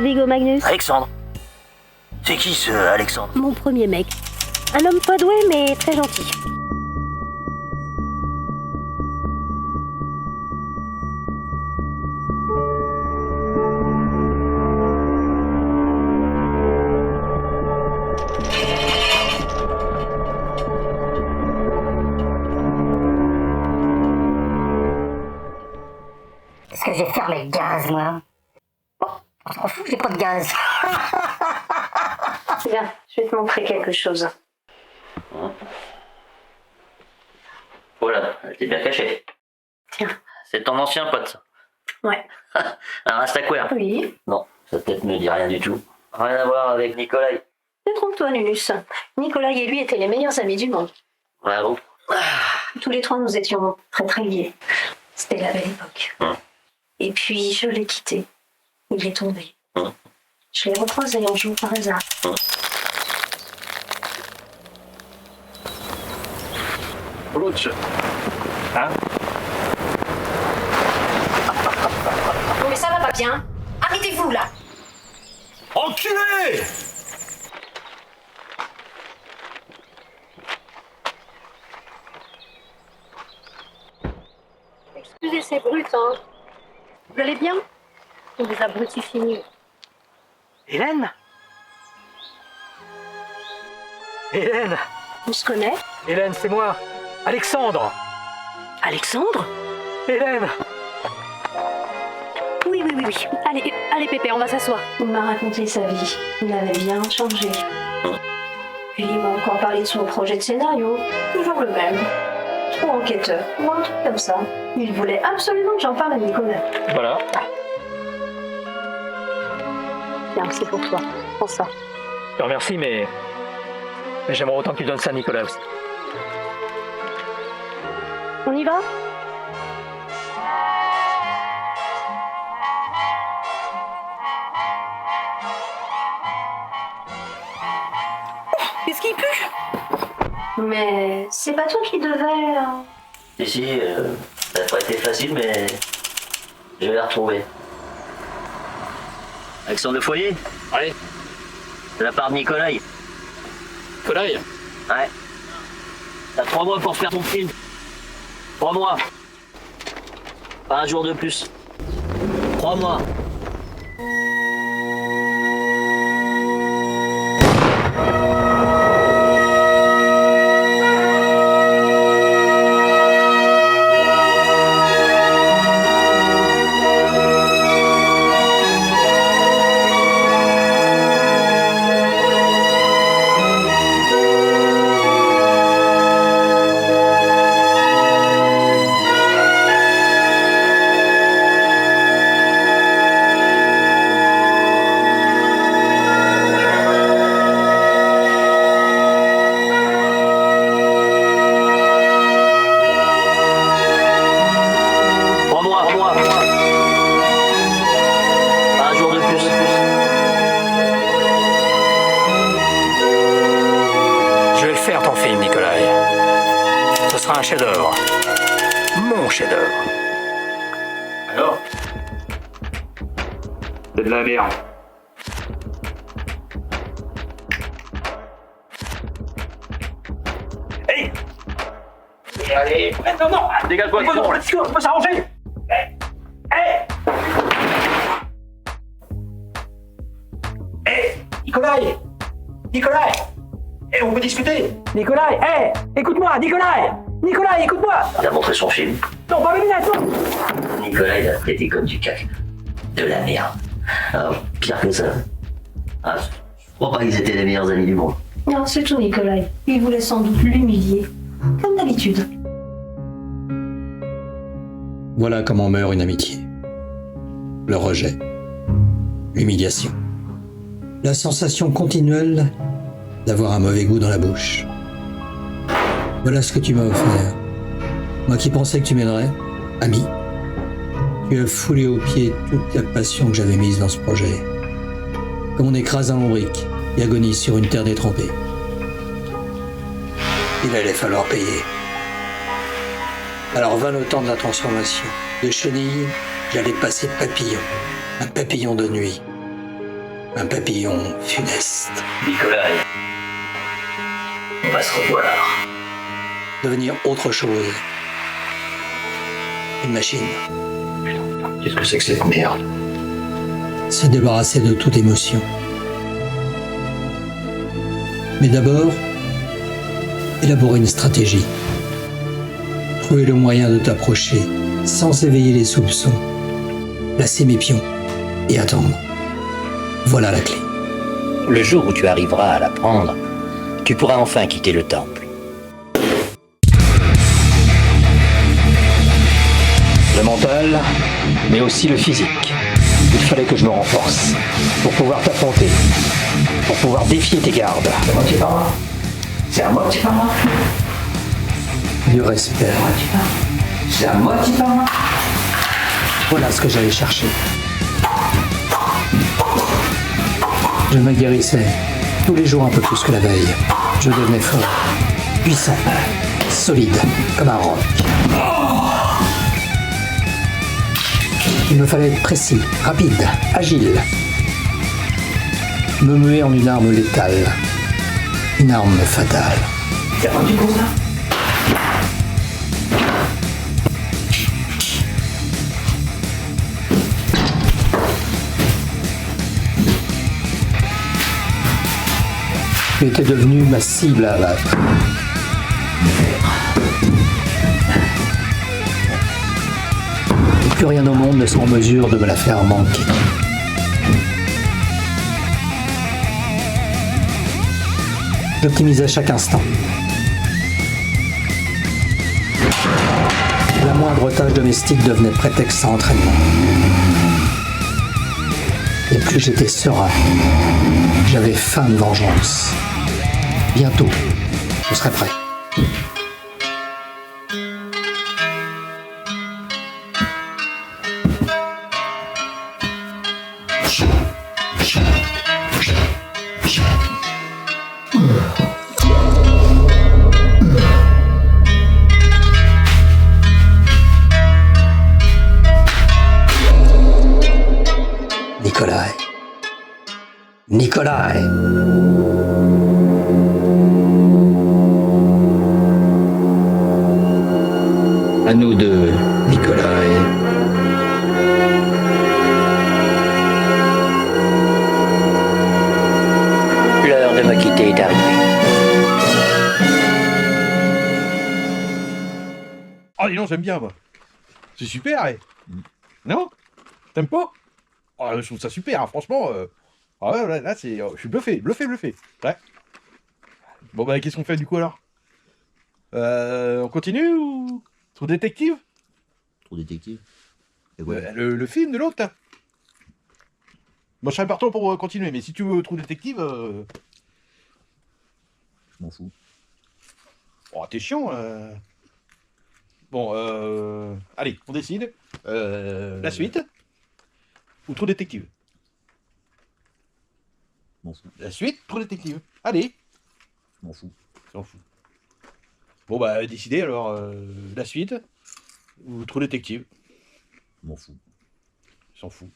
Vigo Magnus. Alexandre. C'est qui ce Alexandre? Mon premier mec. Un homme pas doué mais très gentil. Qu'est-ce que je vais faire avec le gaz, moi? Bon, on s'en fout, j'ai pas de gaz. Viens, je vais te montrer quelque chose. Voilà, je l'ai bien caché. Tiens. C'est ton ancien pote, ça. Ouais. Un rastaquaire. Oui. Non, ça peut-être me dit rien du tout. Rien à voir avec Nikolai. Détrompe-toi, Nunus. Nicolas et lui étaient les meilleurs amis du monde. Ouais, bon. Tous les trois, nous étions très très liés. C'était la belle époque. Et puis, je l'ai quitté. Il est tombé. Je l'ai recroisé un jour par hasard. Luce. Hein? Non mais ça va pas bien. Arrêtez-vous là. Enculé! Excusez ces brutes, hein. Vous allez bien? On vous abrutit fini. Hélène? Hélène? On se connaît? Hélène, c'est moi. Alexandre. Alexandre? Hélène. Oui. Allez, Pépé, on va s'asseoir. Il m'a raconté sa vie. Il avait bien changé. Puis il m'a encore parlé de son projet de scénario. Toujours le même. Trop enquêteur. Ou un truc comme ça. Il voulait absolument que j'en parle à Nicolas. Voilà. Tiens, c'est pour toi. Prends ça. Je te remercie, mais j'aimerais autant que tu donnes ça à Nicolas aussi. On y va? Qu'est-ce qui pue? Mais c'est pas toi qui devais... Ici, ça n'a pas été facile, mais je vais la retrouver. Alexandre Le Foyer? Allez. De la part de Nikolai. Nikolai. Ouais. T'as 3 mois pour faire ton film. 3 mois. Pas un jour de plus. 3 mois. Faire ton film, Nikolai. Ce sera un chef-d'œuvre. Mon chef-d'œuvre. Alors? C'est de la merde. Hey! Allez! Non! Dégage-moi! On peut s'arranger! Nikolai! On peut discuter. Nikolai, écoute-moi, Nikolai, écoute-moi. Il a montré son film. Non, pas mes lunettes, non. Nikolai l'a traité comme du caca. De la merde. Alors, pire que ça. Je crois pas qu'ils étaient les meilleurs amis du monde. Non, c'est tout, Nicolas. Il voulait sans doute l'humilier. Comme d'habitude. Voilà comment meurt une amitié. Le rejet. L'humiliation. La sensation continuelle d'avoir un mauvais goût dans la bouche. Voilà ce que tu m'as offert. Moi qui pensais que tu m'aiderais, ami. Tu as foulé aux pieds toute la passion que j'avais mise dans ce projet. Comme on écrase un lombric qui agonise sur une terre détrempée. Il allait falloir payer. Alors vint le temps de la transformation. De chenille, j'allais passer papillon. Un papillon de nuit. Un papillon funeste. Nicolas, on va se revoir. Devenir autre chose. Une machine. Qu'est-ce que c'est que cette merde? Se débarrasser de toute émotion. Mais d'abord, élaborer une stratégie. Trouver le moyen de t'approcher sans éveiller les soupçons. Placer mes pions et attendre. Voilà la clé. Le jour où tu arriveras à la prendre, tu pourras enfin quitter le temple. Le mental, mais aussi le physique. Il fallait que je me renforce pour pouvoir t'affronter, pour pouvoir défier tes gardes. C'est moi qui parle. C'est à moi qui parle. Du respect. C'est à moi qui parle. Voilà ce que j'allais chercher. Je me guérissais tous les jours un peu plus que la veille. Je devenais fort, puissant, solide, comme un roc. Il me fallait être précis, rapide, agile. Me muer en une arme létale. Une arme fatale. T'es rendu compte là? Tu étais devenu ma cible à abattre. Et plus rien au monde ne sera en mesure de me la faire manquer. J'optimisais chaque instant. La moindre tâche domestique devenait prétexte à entraînement. Et plus j'étais serein, j'avais faim de vengeance. Bientôt, je serai prêt. Nikolai. Nikolai. À nous deux, Nikolai. l'heure de me quitter est arrivée. Oh, dis donc, j'aime bien, moi. C'est super, Non? T'aimes pas? Oh, je trouve ça super, hein, franchement. Ah ouais, là, c'est... je suis bluffé. Ouais. Bon, bah, qu'est-ce qu'on fait, du coup, alors? On continue, ou... Trou détective? Trop détective. Et Le film de l'autre, là. Moi, je serais partant pour continuer, mais si tu veux Trou détective... je m'en fous. Oh, t'es chiant, Bon, allez, on décide. La suite ou Trou détective? Je m'en fous. La suite, Trou détective. Allez, Je m'en fous. s'en fout. Bon, bah, décidez, alors, la suite ou Trou détective. Je m'en fous. S'en fout.